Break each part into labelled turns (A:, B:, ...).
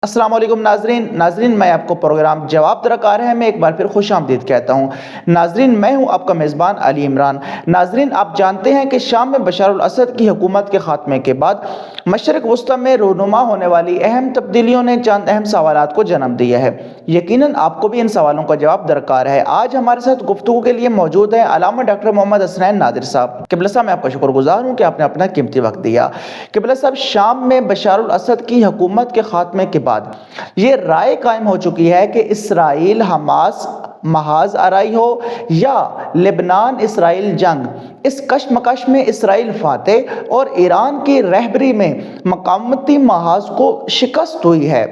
A: السلام علیکم ناظرین میں آپ کو پروگرام جواب درکار ہے میں ایک بار پھر خوش آمدید کہتا ہوں۔ ناظرین میں ہوں آپ کا میزبان علی عمران۔ ناظرین آپ جانتے ہیں کہ شام میں بشار الاسد کی حکومت کے خاتمے کے بعد مشرق وسطی میں رونما ہونے والی اہم تبدیلیوں نے چند اہم سوالات کو جنم دیا ہے۔ یقیناً آپ کو بھی ان سوالوں کا جواب درکار ہے۔ آج ہمارے ساتھ گفتگو کے لیے موجود ہیں علامہ ڈاکٹر محمد حسنین نادر صاحب۔ قبلہ صاحب میں آپ کا شکر گزار ہوں کہ آپ نے اپنا قیمتی وقت دیا۔ قبلہ صاحب شام میں بشار الاسد کی حکومت کے خاتمے کے بعد یہ رائے قائم ہو چکی ہے کہ اسرائیل حماس محاذ آرائی ہو یا لبنان اسرائیل جنگ، اس کشمکش میں اسرائیل فاتح اور ایران کی رہبری میں مقاومتی محاذ کو شکست ہوئی ہے۔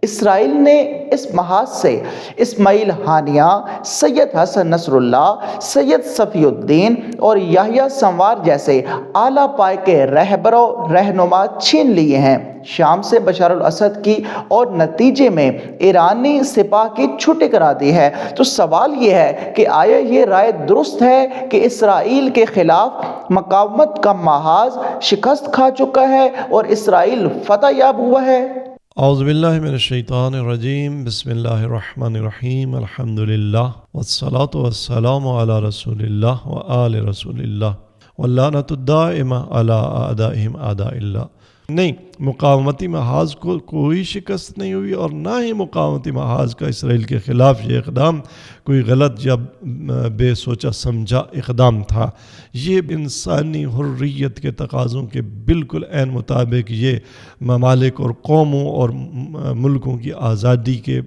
A: اسرائیل نے اس محاذ سے اسماعیل ہانیہ، سید حسن نصر اللہ، سید صفی الدین اور یحییٰ سنوار جیسے اعلیٰ پائے کے رہبروں رہنما چھین لیے ہیں شام سے بشار الاسد کی، اور نتیجے میں ایرانی سپاہ کی چھٹی کرا دی ہے۔ تو سوال یہ ہے کہ آیا یہ رائے درست ہے کہ اسرائیل کے خلاف مقاومت کا محاذ شکست کھا چکا ہے اور اسرائیل فتح یاب ہوا ہے؟
B: اعوذ باللہ من الشیطان الرجیم، بسم اللہ الرحمن الرحیم، الحمدللہ والصلاة والسلام علی رسول اللہ وآل رسول اللہ واللعنۃ الدائمہ علی اعدائہم اعداء اللہ۔ نہیں، مقاومتی محاذ کو کوئی شکست نہیں ہوئی، اور نہ ہی مقاومتی محاذ کا اسرائیل کے خلاف یہ اقدام کوئی غلط یا بے سوچا سمجھا اقدام تھا۔ یہ انسانی حریت کے تقاضوں کے بالکل عین مطابق، یہ ممالک اور قوموں اور ملکوں کی آزادی کے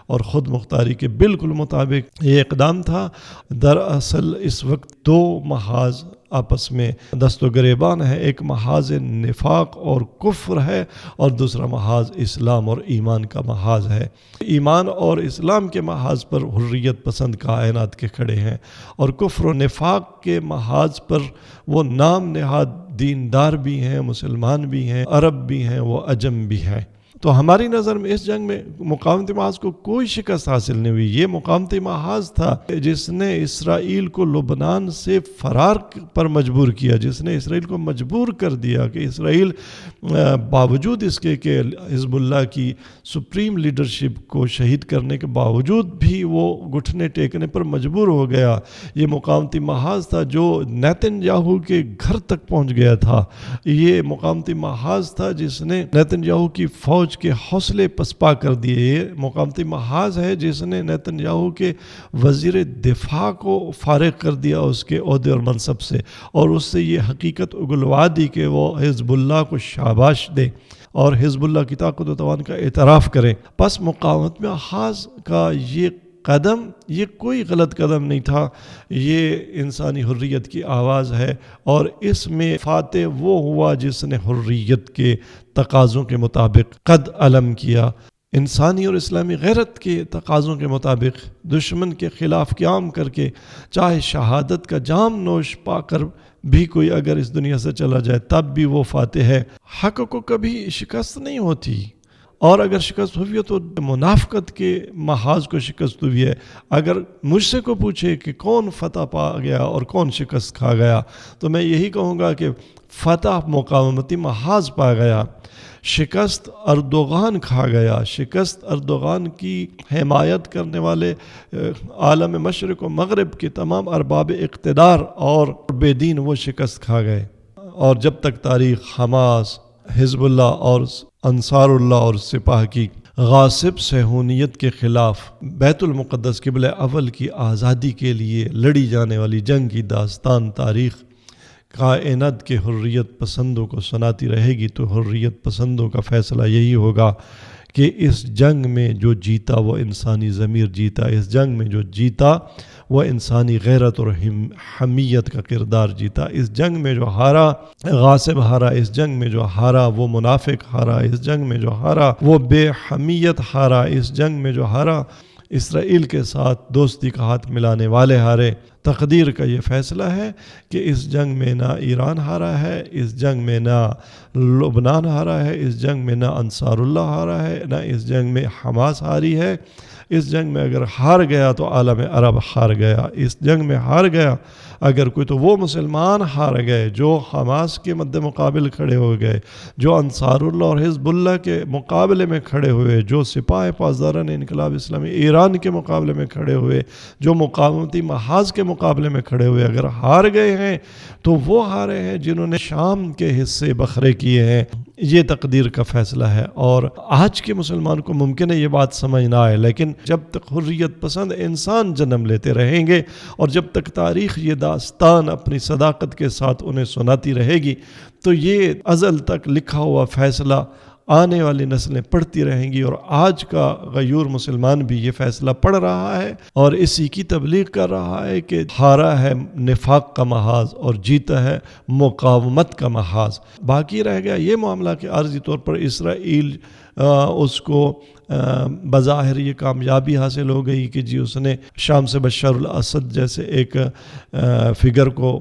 B: اور خود مختاری کے بالکل مطابق یہ اقدام تھا۔ دراصل اس وقت دو محاذ آپس میں دست و گریبان ہے، ایک محاذ نفاق اور کفر ہے اور دوسرا محاذ اسلام اور ایمان کا محاذ ہے۔ ایمان اور اسلام کے محاذ پر حریت پسند کائنات کے کھڑے ہیں، اور کفر و نفاق کے محاذ پر وہ نام نہاد دیندار بھی ہیں، مسلمان بھی ہیں، عرب بھی ہیں، وہ عجم بھی ہیں۔ تو ہماری نظر میں اس جنگ میں مقاومتی محاذ کو کوئی شکست حاصل نہیں ہوئی۔ یہ مقاومتی محاذ تھا جس نے اسرائیل کو لبنان سے فرار پر مجبور کیا، جس نے اسرائیل کو مجبور کر دیا کہ اسرائیل باوجود اس کے کہ حزب اللہ کی سپریم لیڈرشپ کو شہید کرنے کے باوجود بھی وہ گھٹنے ٹیکنے پر مجبور ہو گیا۔ یہ مقاومتی محاذ تھا جو نیتن یاہو کے گھر تک پہنچ گیا تھا۔ یہ مقاومتی محاذ تھا جس نے نیتن یاہو کی فوج کے حوصلے پسپا کر دیے۔ یہ مقاومتی محاذ ہے جس نے نیتن یاہو کے وزیر دفاع کو فارغ کر دیا اس کے عہدے اور منصب سے، اور اس سے یہ حقیقت اگلوا دی کہ وہ حزب اللہ کو شاباش دے اور حزب اللہ کی طاقت و توان کا اعتراف کریں۔ پس مقاومت محاذ کا یہ قدم یہ کوئی غلط قدم نہیں تھا، یہ انسانی حریت کی آواز ہے، اور اس میں فاتح وہ ہوا جس نے حریت کے تقاضوں کے مطابق قد علم کیا، انسانی اور اسلامی غیرت کے تقاضوں کے مطابق دشمن کے خلاف قیام کر کے، چاہے شہادت کا جام نوش پا کر بھی کوئی اگر اس دنیا سے چلا جائے تب بھی وہ فاتح ہے۔ حق کو کبھی شکست نہیں ہوتی، اور اگر شکست ہوئی ہے تو منافقت کے محاذ کو شکست ہوئی ہے۔ اگر مجھ سے کو پوچھے کہ کون فتح پا گیا اور کون شکست کھا گیا، تو میں یہی کہوں گا کہ فتح مقاومتی محاذ پا گیا، شکست اردوغان کھا گیا۔ شکست اردوغان کی حمایت کرنے والے عالم مشرق و مغرب کے تمام ارباب اقتدار اور بے دین وہ شکست کھا گئے، اور جب تک تاریخ حماس، حزب اللہ اور انصار اللہ اور سپاہ کی غاصب صہیونیت کے خلاف بیت المقدس قبلہ اول کی آزادی کے لیے لڑی جانے والی جنگ کی داستان تاریخ کائنات کے حریت پسندوں کو سناتی رہے گی، تو حریت پسندوں کا فیصلہ یہی ہوگا کہ اس جنگ میں جو جیتا وہ انسانی ضمیر جیتا، اس جنگ میں جو جیتا وہ انسانی غیرت اور حمیت کا کردار جیتا، اس جنگ میں جو ہارا غاصب ہارا، اس جنگ میں جو ہارا وہ منافق ہارا، اس جنگ میں جو ہارا وہ بے حمیت ہارا، اس جنگ میں جو ہارا اسرائیل کے ساتھ دوستی کا ہاتھ ملانے والے ہارے۔ تقدیر کا یہ فیصلہ ہے کہ اس جنگ میں نہ ایران ہارا ہے، اس جنگ میں نہ لبنان ہارا ہے، اس جنگ میں نہ انصار اللہ ہارا ہے، نہ اس جنگ میں حماس ہاری ہے۔ اس جنگ میں اگر ہار گیا تو عالم عرب ہار گیا، اس جنگ میں ہار گیا اگر کوئی تو وہ مسلمان ہار گئے جو حماس کے مد مقابل کھڑے ہو گئے، جو انصار اللہ اور حزب اللہ کے مقابلے میں کھڑے ہوئے، جو سپاہ پاسداران انقلاب اسلامی ایران کے مقابلے میں کھڑے ہوئے، جو مقاومتی محاذ کے مقابلے میں کھڑے ہوئے، اگر ہار گئے ہیں تو وہ ہارے ہیں جنہوں نے شام کے حصے بکھرے کیے ہیں۔ یہ تقدیر کا فیصلہ ہے، اور آج کے مسلمان کو ممکن ہے یہ بات سمجھ نہ آئے، لیکن جب تک حریت پسند انسان جنم لیتے رہیں گے اور جب تک تاریخ یہ داستان اپنی صداقت کے ساتھ انہیں سناتی رہے گی تو یہ ازل تک لکھا ہوا فیصلہ آنے والی نسلیں پڑھتی رہیں گی، اور آج کا غیور مسلمان بھی یہ فیصلہ پڑھ رہا ہے اور اسی کی تبلیغ کر رہا ہے کہ ہارا ہے نفاق کا محاذ اور جیتا ہے مقاومت کا محاذ۔ باقی رہ گیا یہ معاملہ کہ عارضی طور پر اسرائیل اس کو بظاہر یہ کامیابی حاصل ہو گئی کہ جی اس نے شام سے بشار الاسد جیسے ایک فگر کو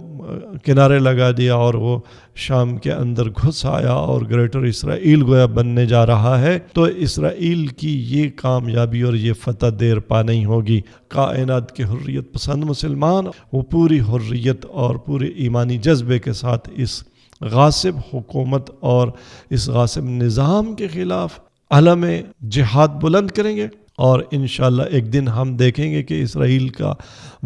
B: کنارے لگا دیا اور وہ شام کے اندر گھس آیا اور گریٹر اسرائیل گویا بننے جا رہا ہے۔ تو اسرائیل کی یہ کامیابی اور یہ فتح دیر پا نہیں ہوگی۔ کائنات کے حریت پسند مسلمان وہ پوری حریت اور پورے ایمانی جذبے کے ساتھ اس غاصب حکومت اور اس غاصب نظام کے خلاف علم جہاد بلند کریں گے، اور انشاءاللہ ایک دن ہم دیکھیں گے کہ اسرائیل کا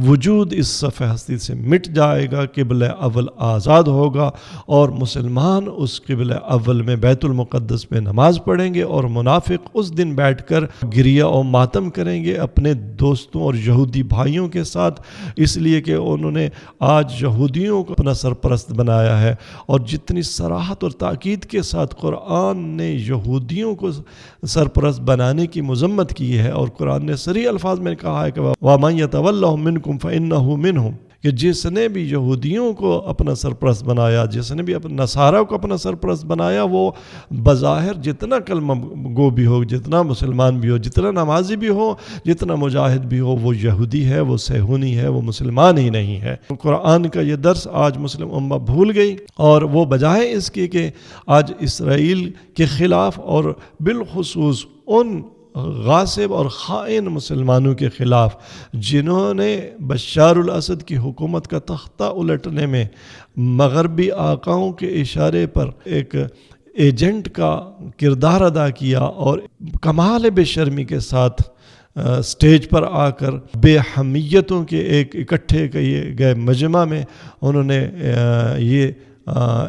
B: وجود اس صفحہ ہستی سے مٹ جائے گا، قبلہ اول آزاد ہوگا اور مسلمان اس قبلہ اول میں بیت المقدس میں نماز پڑھیں گے، اور منافق اس دن بیٹھ کر گریہ و ماتم کریں گے اپنے دوستوں اور یہودی بھائیوں کے ساتھ، اس لیے کہ انہوں نے آج یہودیوں کو اپنا سرپرست بنایا ہے۔ اور جتنی صراحت اور تاکید کے ساتھ قرآن نے یہودیوں کو سرپرست بنانے کی مذمت کی ہے، اور قرآن نے صریح الفاظ میں کہا ہے کہ وَمَن يَتَوَلَّهُم مِّنكُمْ فَإِنَّهُ مِنْهُمْ، کہ جس نے بھی یہودیوں کو اپنا سرپرست بنایا، جس نے بھی اپنا نصارہ کو اپنا سرپرست بنایا، وہ بظاہر جتنا کلمہ گو بھی ہو، جتنا مسلمان بھی ہو، جتنا نمازی بھی ہو، جتنا مجاہد بھی ہو، وہ یہودی ہے، وہ صہیونی ہے، وہ مسلمان ہی نہیں ہے۔ قرآن کا یہ درس آج مسلم امہ بھول گئی، اور وہ بجائے اس کے کہ آج اسرائیل کے خلاف اور بالخصوص ان غاصب اور خائن مسلمانوں کے خلاف جنہوں نے بشار الاسد کی حکومت کا تختہ الٹنے میں مغربی آقاؤں کے اشارے پر ایک ایجنٹ کا کردار ادا کیا، اور کمال بے شرمی کے ساتھ سٹیج پر آ کر بے حمیتوں کے ایک اکٹھے کیے گئے مجمع میں انہوں نے یہ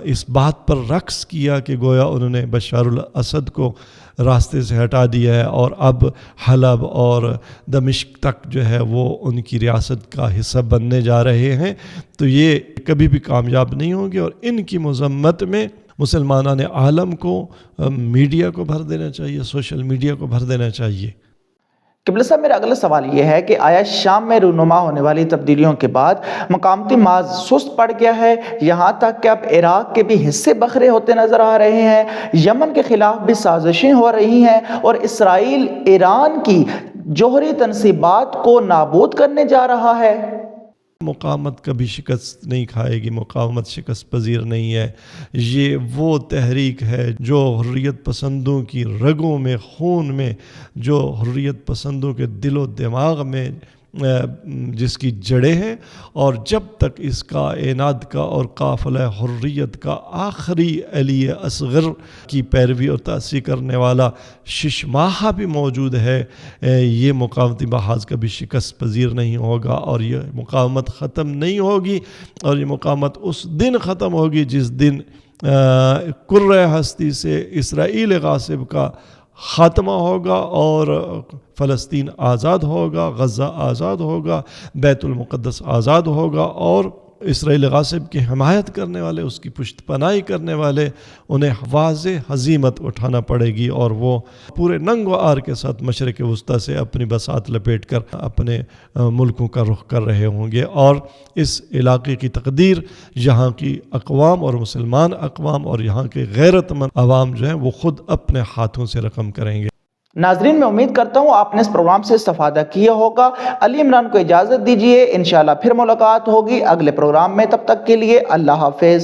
B: اس بات پر رقص کیا کہ گویا انہوں نے بشار الاسد کو راستے سے ہٹا دیا ہے، اور اب حلب اور دمشق تک جو ہے وہ ان کی ریاست کا حصہ بننے جا رہے ہیں۔ تو یہ کبھی بھی کامیاب نہیں ہوں گے، اور ان کی مذمت میں مسلمانان عالم کو میڈیا کو بھر دینا چاہیے، سوشل میڈیا کو بھر دینا چاہیے۔
A: قبلہ صاحب، میرا اگلا سوال یہ ہے کہ آیا شام میں رونما ہونے والی تبدیلیوں کے بعد مقامتی محاذ سست پڑ گیا ہے، یہاں تک کہ اب عراق کے بھی حصے بکھرے ہوتے نظر آ رہے ہیں، یمن کے خلاف بھی سازشیں ہو رہی ہیں، اور اسرائیل ایران کی جوہری تنصیبات کو نابود کرنے جا رہا ہے؟
B: مقاومت کبھی شکست نہیں کھائے گی، مقاومت شکست پذیر نہیں ہے۔ یہ وہ تحریک ہے جو حریت پسندوں کی رگوں میں، خون میں، جو حریت پسندوں کے دل و دماغ میں جس کی جڑیں ہیں، اور جب تک اس کائنات کا اور قافلہ حریت کا آخری علی اصغر کی پیروی اور تأسیس کرنے والا ششماہا بھی موجود ہے، یہ مقاومتی محاذ کبھی شکست پذیر نہیں ہوگا، اور یہ مقاومت ختم نہیں ہوگی، اور یہ مقاومت اس دن ختم ہوگی جس دن کرۂ ہستی سے اسرائیل غاصب کا خاتمہ ہوگا، اور فلسطین آزاد ہوگا، غزہ آزاد ہوگا، بیت المقدس آزاد ہوگا، اور اسرائیل غاصب کی حمایت کرنے والے، اس کی پشت پناہی کرنے والے، انہیں واضح ہزیمت اٹھانا پڑے گی، اور وہ پورے ننگ و آر کے ساتھ مشرق وسطیٰ سے اپنی بساط لپیٹ کر اپنے ملکوں کا رخ کر رہے ہوں گے، اور اس علاقے کی تقدیر یہاں کی اقوام اور مسلمان اقوام اور یہاں کے غیرت مند عوام جو ہیں وہ خود اپنے ہاتھوں سے رقم کریں گے۔
A: ناظرین میں امید کرتا ہوں آپ نے اس پروگرام سے استفادہ کیا ہوگا۔ علی عمران کو اجازت دیجیے، انشاءاللہ پھر ملاقات ہوگی اگلے پروگرام میں، تب تک کے لیے اللہ حافظ۔